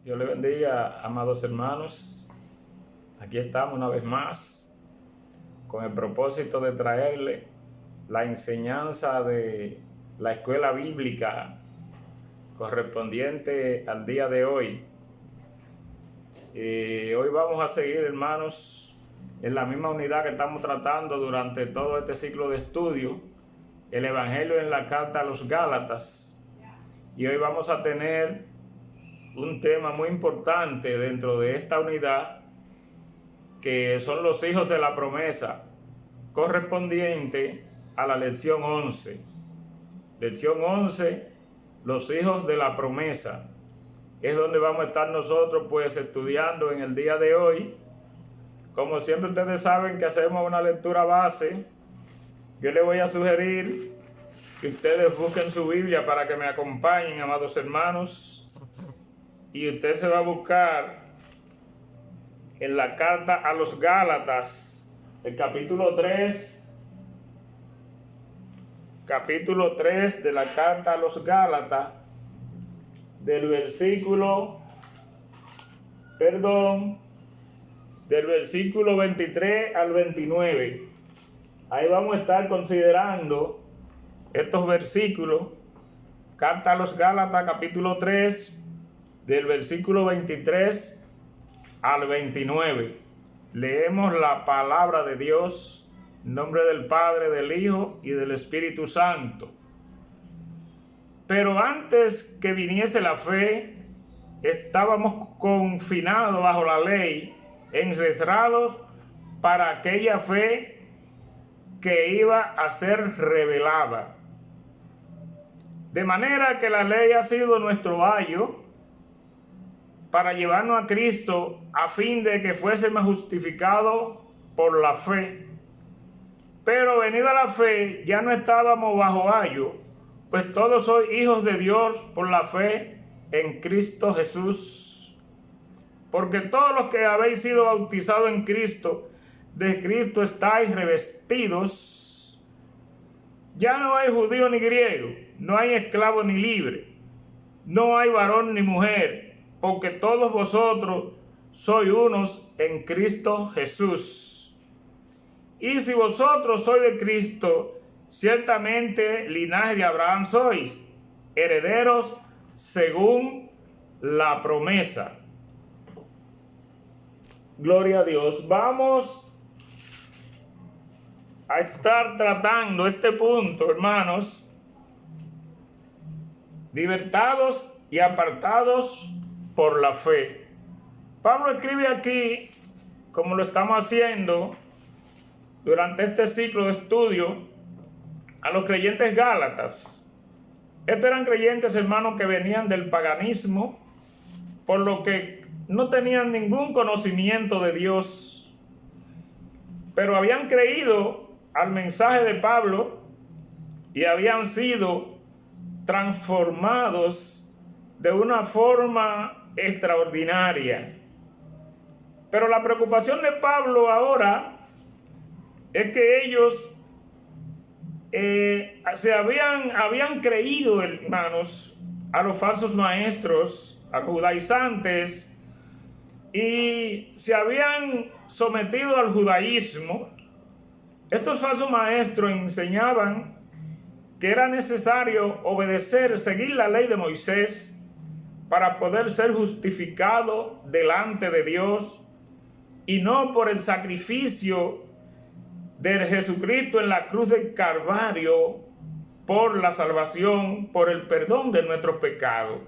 Dios le bendiga, amados hermanos. Aquí estamos una vez más con el propósito de traerle la enseñanza de la escuela bíblica correspondiente al día de hoy. Hoy vamos a seguir, hermanos, en la misma unidad que estamos tratando durante todo este ciclo de estudio, el Evangelio en la carta a los Gálatas. Y hoy vamos a tener un tema muy importante dentro de esta unidad, que son los hijos de la promesa, correspondiente a la lección 11. Lección 11, los hijos de la promesa. Es donde vamos a estar nosotros pues estudiando en el día de hoy. Como siempre ustedes saben que hacemos una lectura base. Yo les voy a sugerir que ustedes busquen su Biblia para que me acompañen, amados hermanos. Y usted se va a buscar en la carta a los Gálatas, el capítulo 3 de la carta a los Gálatas, del versículo 23 al 29. Ahí vamos a estar considerando estos versículos. Carta a los Gálatas, capítulo 3, del versículo 23 al 29. Leemos la palabra de Dios en nombre del Padre, del Hijo y del Espíritu Santo. Pero antes que viniese la fe, estábamos confinados bajo la ley, encerrados para aquella fe que iba a ser revelada. De manera que la ley ha sido nuestro ayo para llevarnos a Cristo, a fin de que fuésemos justificados por la fe. Pero venida la fe, ya no estábamos bajo ayo, pues todos sois hijos de Dios por la fe en Cristo Jesús. Porque todos los que habéis sido bautizados en Cristo, de Cristo estáis revestidos. Ya no hay judío ni griego, no hay esclavo ni libre, no hay varón ni mujer, porque todos vosotros sois unos en Cristo Jesús. Y si vosotros sois de Cristo, ciertamente linaje de Abraham sois, herederos según la promesa. Gloria a Dios. Vamos a estar tratando este punto, hermanos. Libertados y apartados por la fe. Pablo escribe aquí, como lo estamos haciendo durante este ciclo de estudio, a los creyentes gálatas. Estos eran creyentes, hermanos, que venían del paganismo, por lo que no tenían ningún conocimiento de Dios, pero habían creído al mensaje de Pablo y habían sido transformados de una forma extraordinaria. Pero la preocupación de Pablo ahora es que ellos habían creído, hermanos, a los falsos maestros, a los judaizantes, y se habían sometido al judaísmo. Estos falsos maestros enseñaban que era necesario obedecer, seguir la ley de Moisés para poder ser justificado delante de Dios, y no por el sacrificio de Jesucristo en la cruz del Calvario, por la salvación, por el perdón de nuestros pecados.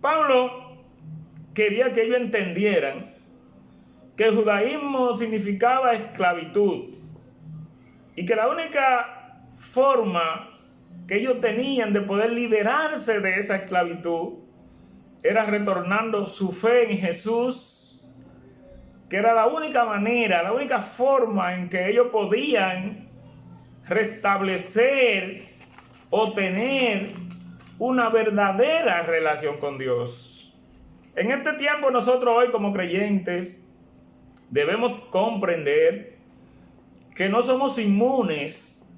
Pablo quería que ellos entendieran que el judaísmo significaba esclavitud, y que la única forma que ellos tenían de poder liberarse de esa esclavitud era retornando su fe en Jesús, que era la única manera, la única forma en que ellos podían restablecer o tener una verdadera relación con Dios. En este tiempo nosotros hoy como creyentes debemos comprender que no somos inmunes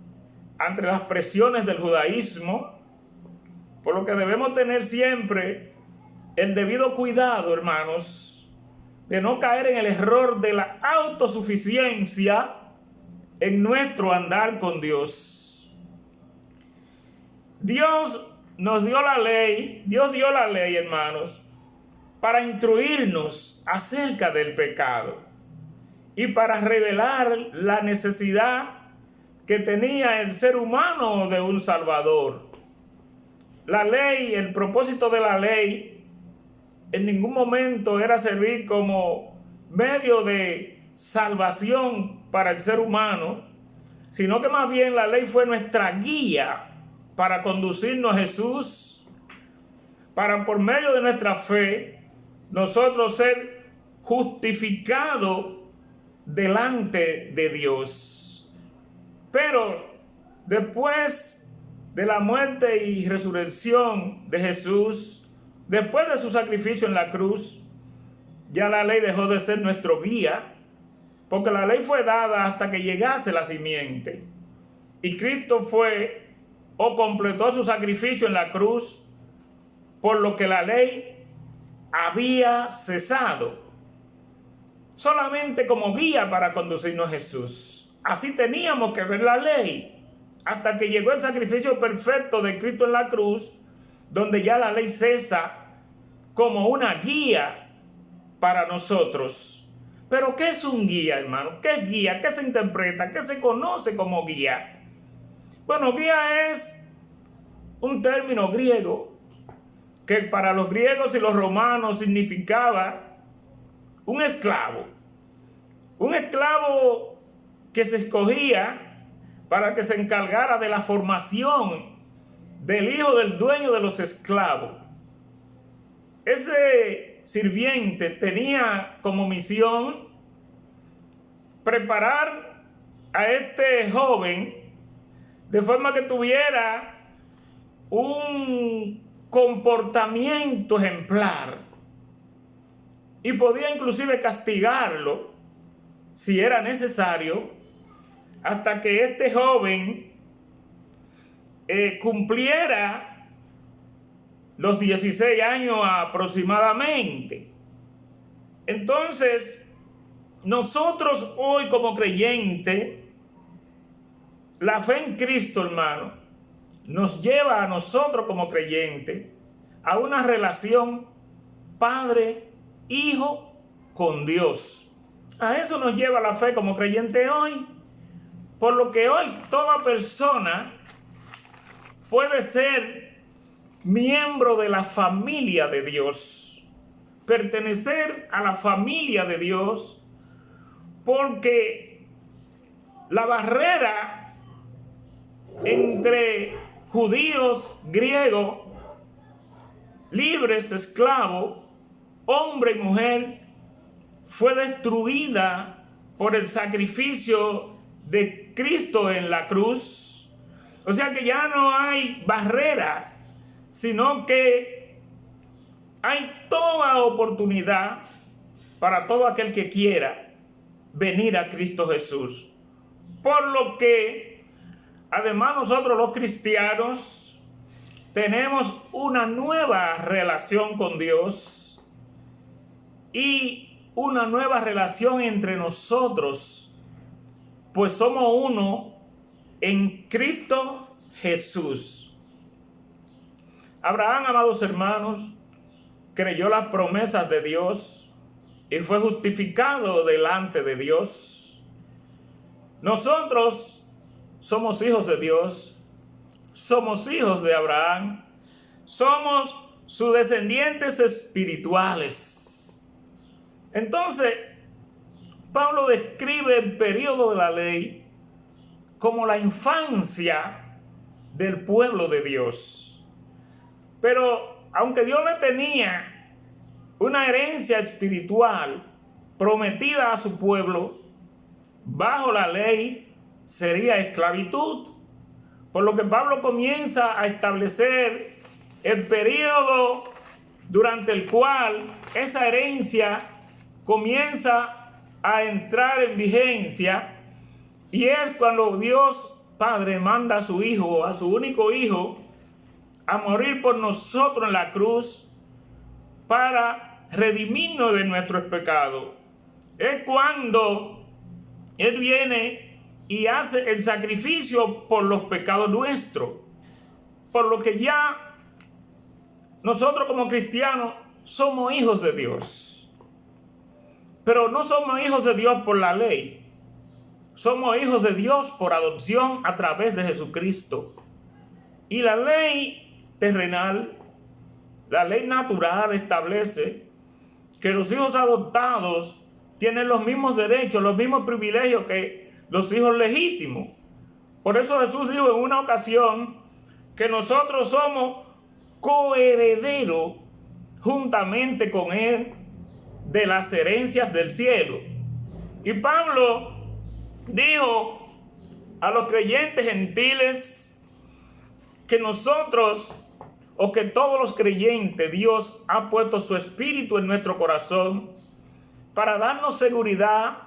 ante las presiones del judaísmo, por lo que debemos tener siempre el debido cuidado, hermanos, de no caer en el error de la autosuficiencia en nuestro andar con Dios. Dios dio la ley, hermanos, para instruirnos acerca del pecado y para revelar la necesidad que tenía el ser humano de un Salvador. La ley, el propósito de la ley, en ningún momento era servir como medio de salvación para el ser humano, sino que más bien la ley fue nuestra guía para conducirnos a Jesús, para por medio de nuestra fe nosotros ser justificados delante de Dios. Pero después de la muerte y resurrección de Jesús, después de su sacrificio en la cruz, ya la ley dejó de ser nuestro guía, porque la ley fue dada hasta que llegase la simiente. Y Cristo fue o completó su sacrificio en la cruz, por lo que la ley había cesado, solamente como guía para conducirnos a Jesús. Así teníamos que ver la ley, hasta que llegó el sacrificio perfecto de Cristo en la cruz, donde ya la ley cesa como una guía para nosotros. Pero ¿qué es un guía, hermano? ¿Qué es guía? ¿Qué se interpreta? ¿Qué se conoce como guía? Bueno, guía es un término griego que para los griegos y los romanos significaba un esclavo. Un esclavo que se escogía para que se encargara de la formación del hijo del dueño de los esclavos. Ese sirviente tenía como misión preparar a este joven de forma que tuviera un comportamiento ejemplar y podía inclusive castigarlo si era necesario hasta que este joven cumpliera los 16 años aproximadamente. Entonces, nosotros hoy como creyentes, la fe en Cristo, hermano, nos lleva a nosotros como creyentes a una relación padre-hijo con Dios. A eso nos lleva la fe como creyente hoy. Por lo que hoy toda persona puede ser miembro de la familia de Dios, pertenecer a la familia de Dios, porque la barrera entre judíos, griegos, libres, esclavos, hombre y mujer, fue destruida por el sacrificio de Cristo en la cruz. O sea que ya no hay barrera, sino que hay toda oportunidad para todo aquel que quiera venir a Cristo Jesús. Por lo que, además, nosotros los cristianos tenemos una nueva relación con Dios y una nueva relación entre nosotros, pues somos uno en Cristo Jesús. Abraham, amados hermanos, creyó las promesas de Dios y fue justificado delante de Dios. Nosotros somos hijos de Dios, somos hijos de Abraham, somos sus descendientes espirituales. Entonces, Pablo describe el periodo de la ley como la infancia del pueblo de Dios. Pero aunque Dios le tenía una herencia espiritual prometida a su pueblo, bajo la ley sería esclavitud. Por lo que Pablo comienza a establecer el periodo durante el cual esa herencia comienza a entrar en vigencia, y es cuando Dios Padre manda a su Hijo, a su único Hijo, a morir por nosotros en la cruz, para redimirnos de nuestros pecados. Es cuando Él viene y hace el sacrificio por los pecados nuestros. Por lo que ya nosotros como cristianos somos hijos de Dios. Pero no somos hijos de Dios por la ley. Somos hijos de Dios por adopción a través de Jesucristo. Y la ley terrenal, la ley natural establece que los hijos adoptados tienen los mismos derechos, los mismos privilegios que los hijos legítimos. Por eso Jesús dijo en una ocasión que nosotros somos coherederos juntamente con Él de las herencias del cielo. Y Pablo dijo a los creyentes gentiles que nosotros, o que todos los creyentes, Dios ha puesto su espíritu en nuestro corazón para darnos seguridad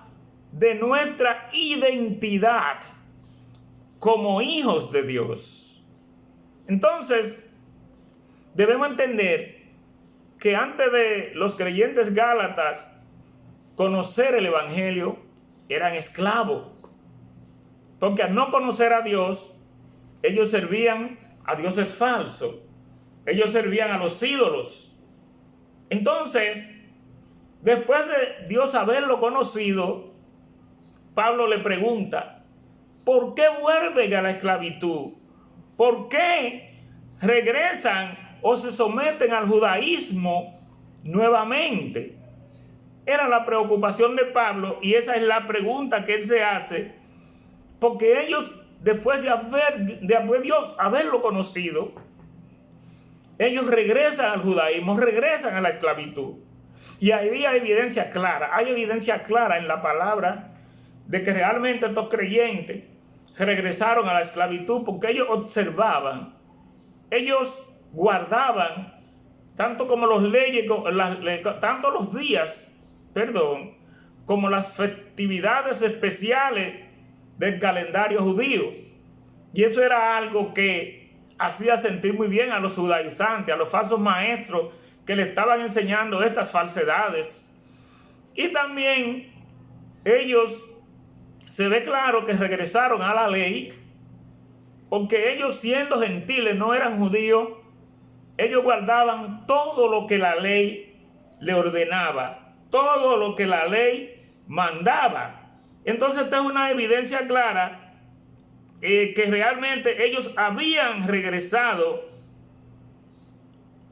de nuestra identidad como hijos de Dios. Entonces, debemos entender que antes de los creyentes gálatas conocer el evangelio, eran esclavos. Porque al no conocer a Dios, ellos servían a dioses falsos. Ellos servían a los ídolos. Entonces, después de Dios haberlo conocido, Pablo le pregunta, ¿por qué vuelven a la esclavitud? ¿Por qué regresan o se someten al judaísmo nuevamente? Era la preocupación de Pablo y esa es la pregunta que él se hace, porque ellos, después de Dios haberlo conocido, ellos regresan al judaísmo, regresan a la esclavitud. Y ahí hay evidencia clara en la palabra de que realmente estos creyentes regresaron a la esclavitud porque ellos observaban, ellos guardaban tanto como tanto los días, como las festividades especiales del calendario judío. Y eso era algo que hacía sentir muy bien a los judaizantes, a los falsos maestros que le estaban enseñando estas falsedades. Y también ellos, se ve claro que regresaron a la ley, porque ellos, siendo gentiles, no eran judíos. Ellos guardaban todo lo que la ley le ordenaba, todo lo que la ley mandaba. Entonces esta es una evidencia clara que realmente ellos habían regresado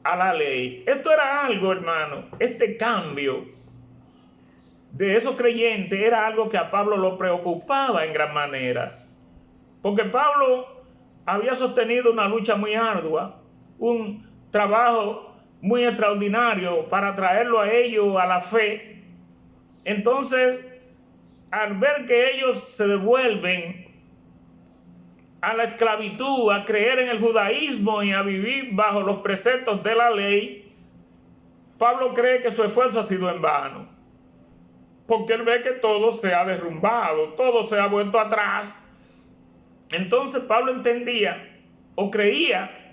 a la ley. Esto era algo, hermano, este cambio de esos creyentes era algo que a Pablo lo preocupaba en gran manera. Porque Pablo había sostenido una lucha muy ardua, un trabajo muy extraordinario para traerlo a ellos a la fe. Entonces, al ver que ellos se devuelven a la esclavitud, a creer en el judaísmo y a vivir bajo los preceptos de la ley, Pablo cree que su esfuerzo ha sido en vano, porque él ve que todo se ha derrumbado, todo se ha vuelto atrás. Entonces Pablo entendía o creía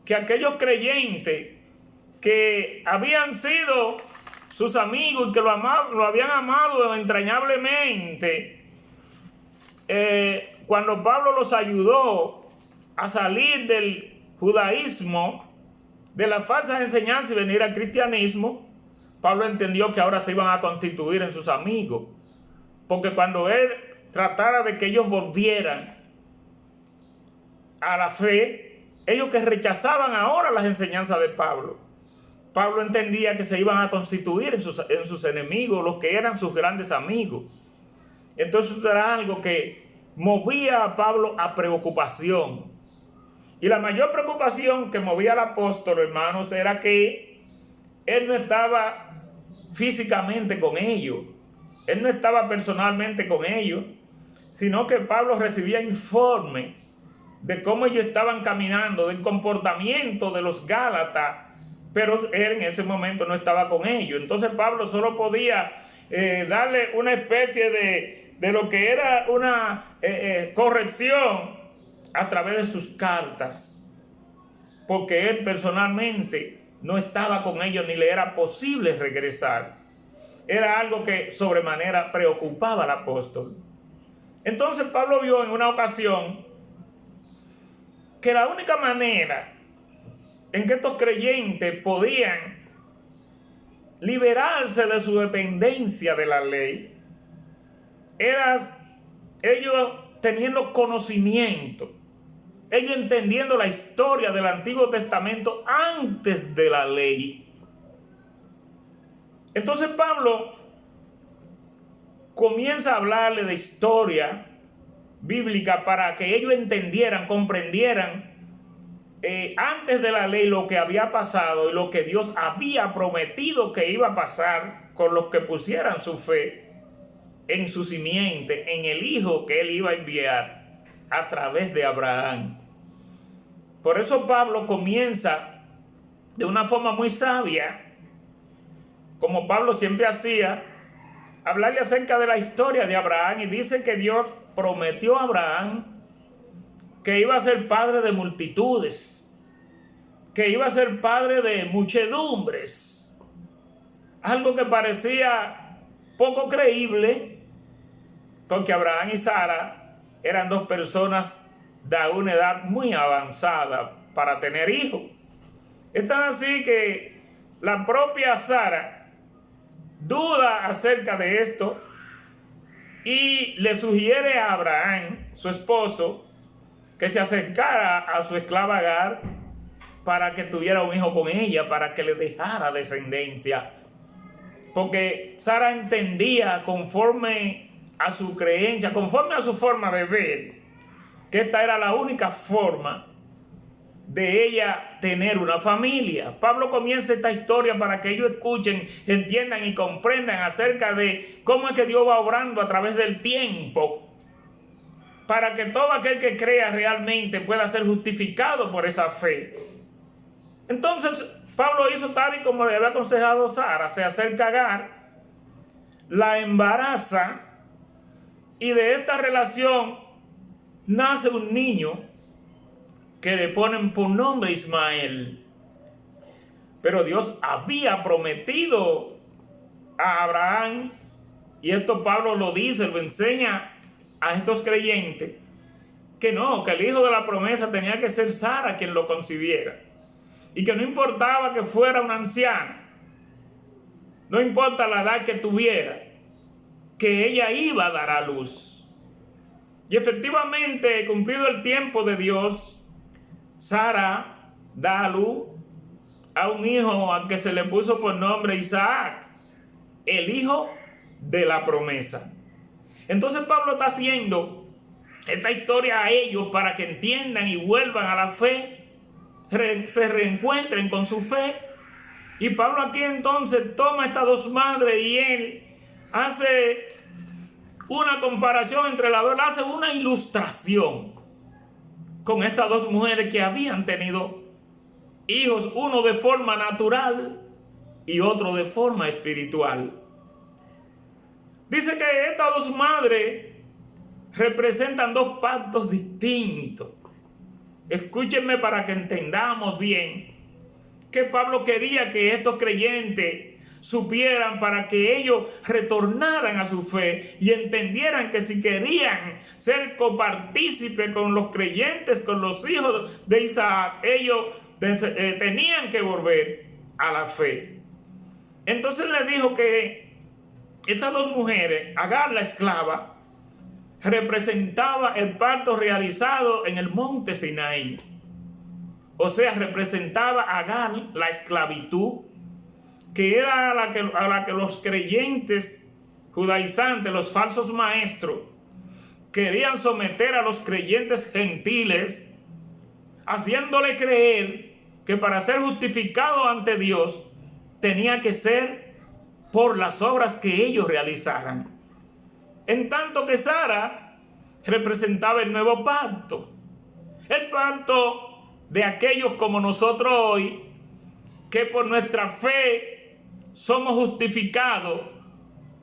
que aquellos creyentes que habían sido sus amigos y que lo habían amado entrañablemente, cuando Pablo los ayudó a salir del judaísmo, de las falsas enseñanzas y venir al cristianismo, Pablo entendió que ahora se iban a constituir en sus amigos. Porque cuando él tratara de que ellos volvieran a la fe, ellos que rechazaban ahora las enseñanzas de Pablo, Pablo entendía que se iban a constituir en sus enemigos, los que eran sus grandes amigos. Entonces era algo que movía a Pablo a preocupación. Y la mayor preocupación que movía al apóstol, hermanos, era que él no estaba físicamente con ellos. Él no estaba personalmente con ellos, sino que Pablo recibía informe de cómo ellos estaban caminando, del comportamiento de los gálatas, pero él en ese momento no estaba con ellos. Entonces Pablo solo podía darle una especie de lo que era una corrección a través de sus cartas, porque él personalmente no estaba con ellos ni le era posible regresar. Era algo que sobremanera preocupaba al apóstol. Entonces Pablo vio en una ocasión que la única manera en que estos creyentes podían liberarse de su dependencia de la ley era ellos teniendo conocimiento, ellos entendiendo la historia del Antiguo Testamento antes de la ley. Entonces Pablo comienza a hablarle de historia bíblica para que ellos entendieran, comprendieran antes de la ley lo que había pasado y lo que Dios había prometido que iba a pasar con los que pusieran su fe en su simiente, en el hijo que él iba a enviar a través de Abraham. Por eso Pablo comienza de una forma muy sabia, como Pablo siempre hacía, hablarle acerca de la historia de Abraham, y dice que Dios prometió a Abraham que iba a ser padre de multitudes, que iba a ser padre de muchedumbres, algo que parecía poco creíble, porque Abraham y Sara eran dos personas de una edad muy avanzada para tener hijos. Es tan así que la propia Sara duda acerca de esto y le sugiere a Abraham, su esposo, que se acercara a su esclava Agar para que tuviera un hijo con ella, para que le dejara descendencia. Porque Sara entendía, conforme a su creencia, conforme a su forma de ver, que esta era la única forma de ella tener una familia. Pablo comienza esta historia para que ellos escuchen, entiendan y comprendan acerca de cómo es que Dios va obrando a través del tiempo, para que todo aquel que crea realmente pueda ser justificado por esa fe. Entonces Pablo hizo tal y como le había aconsejado Sara, se acerca a Agar, la embaraza, y de esta relación nace un niño que le ponen por nombre Ismael. Pero Dios había prometido a Abraham, y esto Pablo lo dice, lo enseña a estos creyentes, que no, que el hijo de la promesa tenía que ser Sara quien lo concibiera, y que no importaba que fuera una anciana, no importa la edad que tuviera, que ella iba a dar a luz. Y efectivamente, cumplido el tiempo de Dios, Sara da a luz a un hijo al que se le puso por nombre Isaac, el hijo de la promesa. Entonces Pablo está haciendo esta historia a ellos para que entiendan y vuelvan a la fe, se reencuentren con su fe. Y Pablo aquí entonces toma estas dos madres y él hace una comparación entre las dos, él hace una ilustración con estas dos mujeres que habían tenido hijos, uno de forma natural y otro de forma espiritual. Dice que estas dos madres representan dos pactos distintos. Escúchenme para que entendamos bien que Pablo quería que estos creyentes supieran, para que ellos retornaran a su fe y entendieran que si querían ser copartícipes con los creyentes, con los hijos de Isaac, ellos tenían que volver a la fe. Entonces le dijo que estas dos mujeres, Agar la esclava, representaba el pacto realizado en el monte Sinaí. O sea, representaba a Agar la esclavitud, que era a la que los creyentes judaizantes, los falsos maestros, querían someter a los creyentes gentiles, haciéndole creer que para ser justificado ante Dios tenía que ser por las obras que ellos realizaran. En tanto que Sara representaba el nuevo pacto, el pacto de aquellos como nosotros hoy, que por nuestra fe somos justificados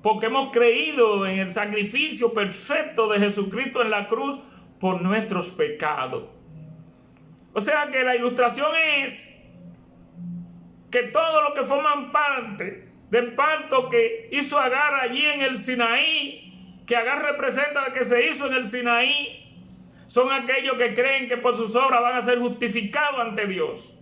porque hemos creído en el sacrificio perfecto de Jesucristo en la cruz por nuestros pecados. O sea que la ilustración es que todos los que forman parte del pacto que hizo Agar allí en el Sinaí, que Agar representa que se hizo en el Sinaí, son aquellos que creen que por sus obras van a ser justificados ante Dios.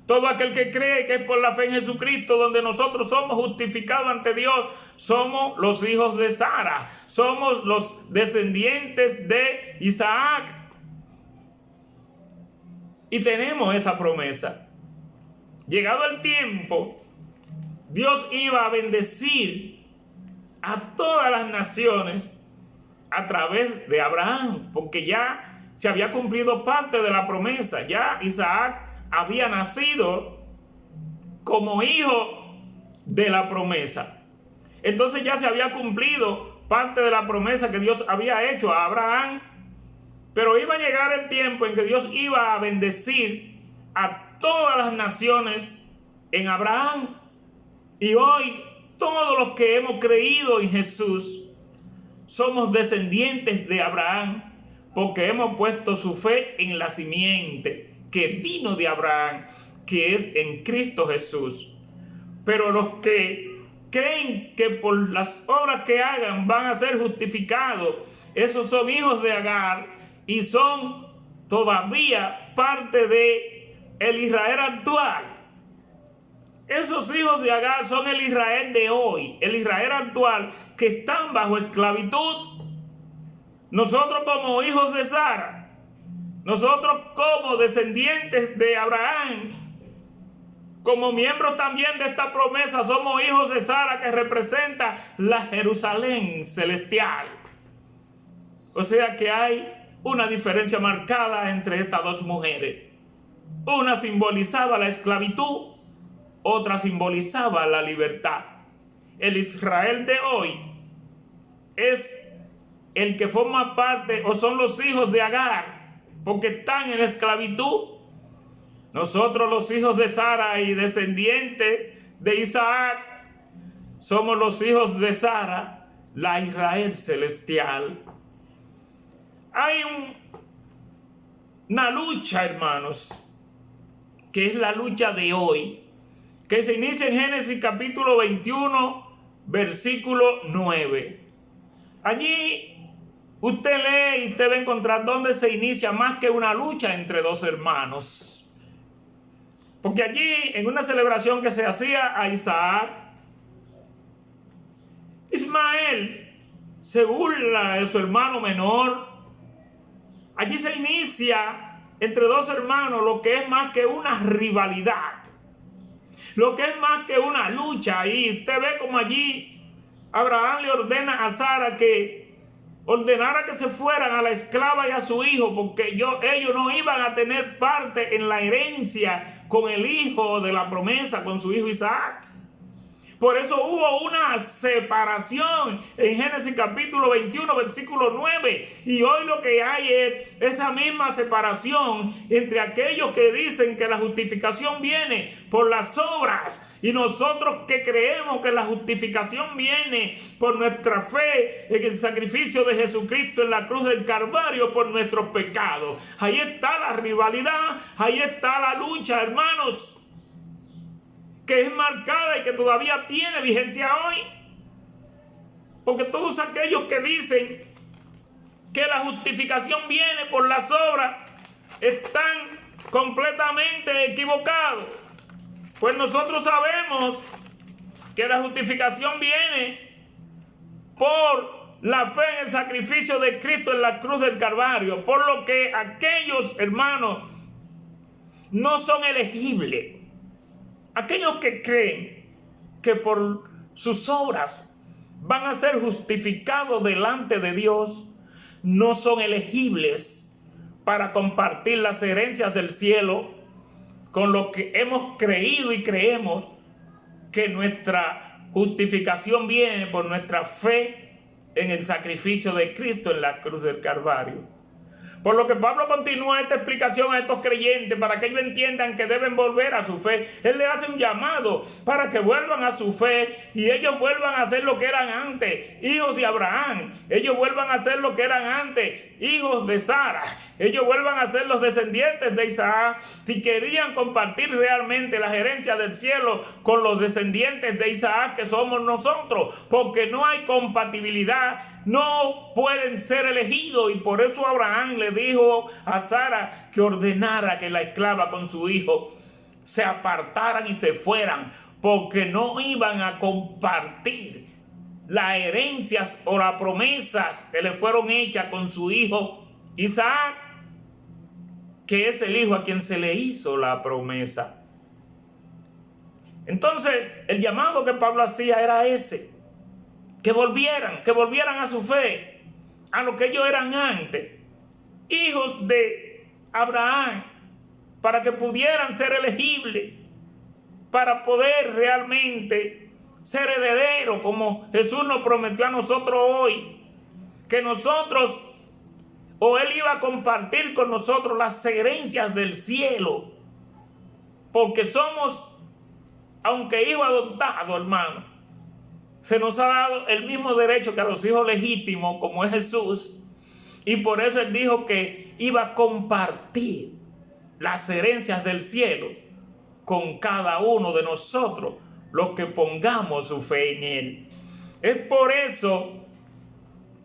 Todo aquel que cree que es por la fe en Jesucristo donde nosotros somos justificados ante Dios, somos los hijos de Sara, somos los descendientes de Isaac. Y tenemos esa promesa. Llegado el tiempo, Dios iba a bendecir a todas las naciones a través de Abraham, porque ya se había cumplido parte de la promesa. Ya Isaac había nacido como hijo de la promesa. Entonces ya se había cumplido parte de la promesa que Dios había hecho a Abraham. Pero iba a llegar el tiempo en que Dios iba a bendecir a todas las naciones en Abraham. Y hoy todos los que hemos creído en Jesús somos descendientes de Abraham, porque hemos puesto su fe en la simiente que vino de Abraham, que es en Cristo Jesús. Pero los que creen que por las obras que hagan van a ser justificados, esos son hijos de Agar y son todavía parte de el Israel actual. Esos hijos de Agar son el Israel de hoy, el Israel actual, que están bajo esclavitud. Nosotros como hijos de Sara, nosotros como descendientes de Abraham, como miembros también de esta promesa, somos hijos de Sara, que representa la Jerusalén celestial. O sea que hay una diferencia marcada entre estas dos mujeres. Una simbolizaba la esclavitud, otra simbolizaba la libertad. El Israel de hoy es el que forma parte, o son los hijos de Agar, porque están en esclavitud. Nosotros, los hijos de Sara y descendientes de Isaac, somos los hijos de Sara, la Israel celestial. Hay una lucha, hermanos, que es la lucha de hoy, que se inicia en Génesis capítulo 21, versículo 9. Allí usted lee y usted va a encontrar dónde se inicia más que una lucha entre dos hermanos. Porque allí, en una celebración que se hacía a Isaac, Ismael se burla de su hermano menor. Allí se inicia entre dos hermanos lo que es más que una rivalidad, lo que es más que una lucha. Y usted ve como allí Abraham le ordena a Sara que ordenara que se fueran a la esclava y a su hijo, porque ellos no iban a tener parte en la herencia con el hijo de la promesa, con su hijo Isaac. Por eso hubo una separación en Génesis capítulo 21, versículo 9. Y hoy lo que hay es esa misma separación entre aquellos que dicen que la justificación viene por las obras y nosotros que creemos que la justificación viene por nuestra fe en el sacrificio de Jesucristo en la cruz del Calvario por nuestros pecados. Ahí está la rivalidad, ahí está la lucha, hermanos, que es marcada y que todavía tiene vigencia hoy. Porque todos aquellos que dicen que la justificación viene por las obras están completamente equivocados. Pues nosotros sabemos que la justificación viene por la fe en el sacrificio de Cristo en la cruz del Calvario. Por lo que aquellos hermanos no son elegibles. Aquellos que creen que por sus obras van a ser justificados delante de Dios, no son elegibles para compartir las herencias del cielo con lo que hemos creído y creemos que nuestra justificación viene por nuestra fe en el sacrificio de Cristo en la cruz del Calvario. Por lo que Pablo continúa esta explicación a estos creyentes para que ellos entiendan que deben volver a su fe. Él le hace un llamado para que vuelvan a su fe y ellos vuelvan a ser lo que eran antes, hijos de Abraham. Ellos vuelvan a ser lo que eran antes, hijos de Sara. Ellos vuelvan a ser los descendientes de Isaac si querían compartir realmente la herencia del cielo con los descendientes de Isaac que somos nosotros, porque no hay compatibilidad, no pueden ser elegidos. Y por eso Abraham le dijo a Sara que ordenara que la esclava con su hijo se apartaran y se fueran, porque no iban a compartir las herencias o las promesas que le fueron hechas con su hijo Isaac, que es el hijo a quien se le hizo la promesa. Entonces, el llamado que Pablo hacía era ese: que volvieran a su fe, a lo que ellos eran antes, hijos de Abraham, para que pudieran ser elegibles, para poder realmente ser heredero, como Jesús nos prometió a nosotros hoy, que nosotros, o Él iba a compartir con nosotros las herencias del cielo, porque somos, aunque hijos adoptados, hermano, se nos ha dado el mismo derecho que a los hijos legítimos, como es Jesús, y por eso Él dijo que iba a compartir las herencias del cielo con cada uno de nosotros, los que pongamos su fe en Él. Es por eso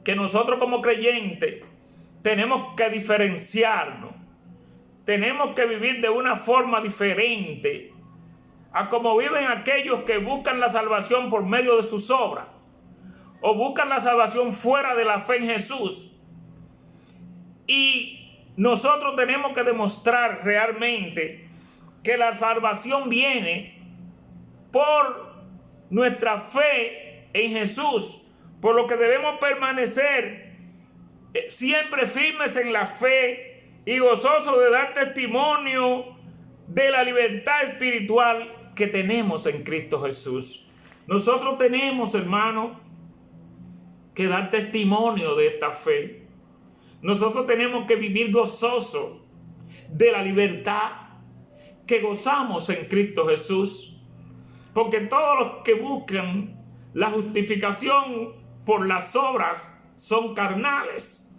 que nosotros como creyentes tenemos que diferenciarnos, tenemos que vivir de una forma diferente a como viven aquellos que buscan la salvación por medio de sus obras, o buscan la salvación fuera de la fe en Jesús. Y nosotros tenemos que demostrar realmente que la salvación viene por nuestra fe en Jesús, por lo que debemos permanecer siempre firmes en la fe y gozosos de dar testimonio de la libertad espiritual que tenemos en Cristo Jesús. Nosotros tenemos, hermano, que dar testimonio de esta fe. Nosotros tenemos que vivir gozosos de la libertad que gozamos en Cristo Jesús. Porque todos los que buscan la justificación por las obras son carnales.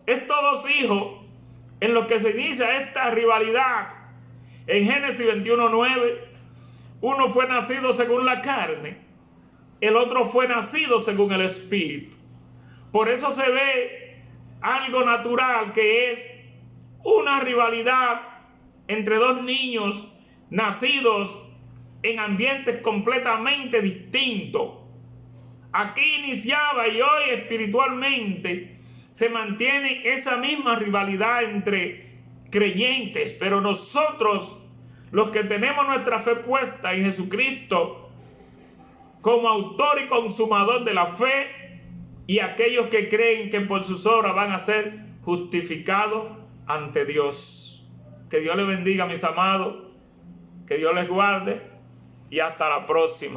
Estos hijos en los que se inicia esta rivalidad. En Génesis 21:9, uno fue nacido según la carne, el otro fue nacido según el Espíritu. Por eso se ve algo natural, que es una rivalidad entre dos niños nacidos en ambientes completamente distintos. Aquí iniciaba y hoy espiritualmente se mantiene esa misma rivalidad entre creyentes, pero nosotros, los que tenemos nuestra fe puesta en Jesucristo como autor y consumador de la fe, y aquellos que creen que por sus obras van a ser justificados ante Dios. Que Dios les bendiga, mis amados, que Dios les guarde y hasta la próxima.